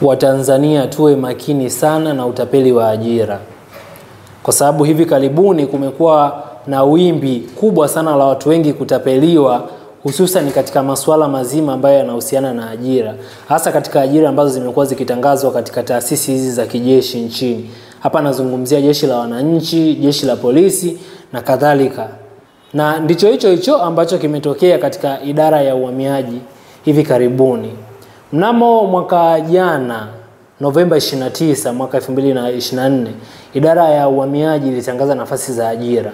Watanzania tuwe makini sana na utapeli wa ajira. Kwa sababu hivi karibuni kumekuwa na wimbi kubwa sana la watu wengi kutapeliwa, hususan katika masuala mazima ambayo yanahusiana na ajira. Hasa katika ajira ambazo zimekuwa zikitangazwa katika taasisi hizi za kijeshi nchini. Hapa nazungumzia jeshi la wananchi, jeshi la polisi na kadhalika. Na ndicho hicho ambacho kimetokea katika idara ya uhamiaji hivi karibuni. Mnamo mwaka jana Novemba 29 mwaka 2024, idara ya uhamiaji ilitangaza nafasi za ajira.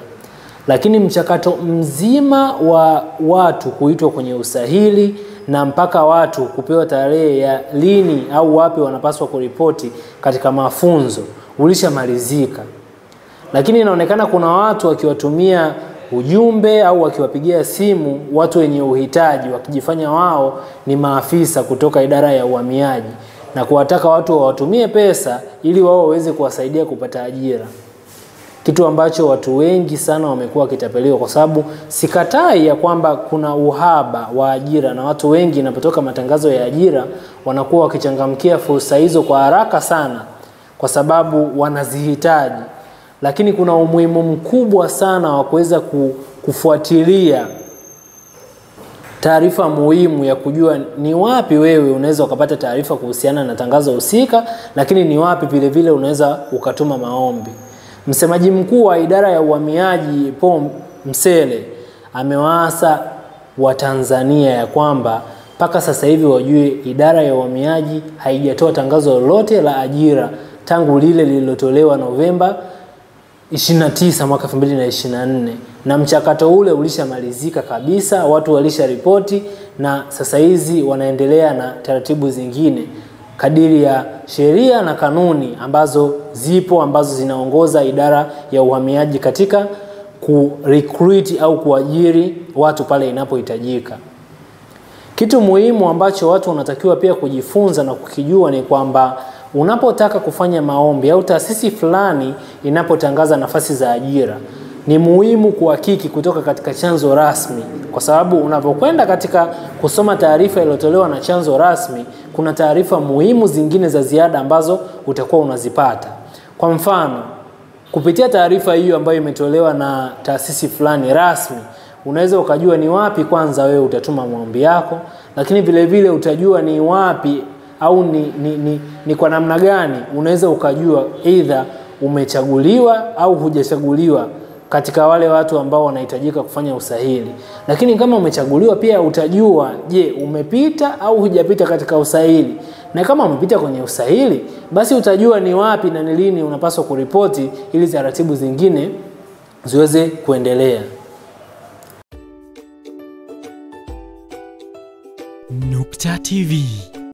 Lakini mchakato mzima wa watu kuitwa kwenye usahili na mpaka watu kupewa tarehe ya lini au wapi wanapaswa kuripoti katika mafunzo ulishamalizika. Lakini inaonekana kuna watu wakiwatumia ujumbe au wakiwapigia simu watu wenye uhitaji, wakijifanya wao ni maafisa kutoka idara ya uhamiaji na kuwataka watu wawatumie pesa ili wao waweze kuwasaidia kupata ajira. Kitu ambacho watu wengi sana wamekuwa wakitapeliwa, kwa sababu sikatai ya kwamba kuna uhaba wa ajira na watu wengi inapotoka matangazo ya ajira wanakuwa wakichangamkia fursa hizo kwa haraka sana kwa sababu wanazihitaji. Lakini kuna umuhimu mkubwa sana wa kuweza kufuatilia taarifa muhimu ya kujua ni wapi wewe unaweza ukapata taarifa kuhusiana na tangazo husika, lakini ni wapi vile vile unaweza ukatuma maombi. Msemaji mkuu wa idara ya uhamiaji Paul Msele amewaasa Watanzania ya kwamba mpaka sasa hivi wajue idara ya uhamiaji haijatoa tangazo lolote la ajira tangu lile lililotolewa Novemba 29 mwaka 2024, na mchakato ule ulishamalizika kabisa, watu walisharipoti na sasa hizi wanaendelea na taratibu zingine kadiri ya sheria na kanuni ambazo zipo ambazo zinaongoza idara ya uhamiaji katika kurecruit au kuajiri watu pale inapohitajika. Kitu muhimu ambacho watu wanatakiwa pia kujifunza na kukijua ni kwamba unapotaka kufanya maombi au taasisi fulani inapotangaza nafasi za ajira, ni muhimu kuhakiki kutoka katika chanzo rasmi, kwa sababu unapokwenda katika kusoma taarifa iliyotolewa na chanzo rasmi, kuna taarifa muhimu zingine za ziada ambazo utakuwa unazipata. Kwa mfano, kupitia taarifa hiyo ambayo imetolewa na taasisi fulani rasmi, unaweza ukajua ni wapi kwanza wewe utatuma maombi yako, lakini vile vile utajua ni wapi au ni kwa namna gani unaweza ukajua either umechaguliwa au hujachaguliwa katika wale watu ambao wanahitajika kufanya usahili. Lakini kama umechaguliwa pia utajua, je, umepita au hujapita katika usahili. Na kama umepita kwenye usahili, basi utajua ni wapi na ni lini unapaswa kuripoti ili taratibu zingine ziweze kuendelea. Nukta TV.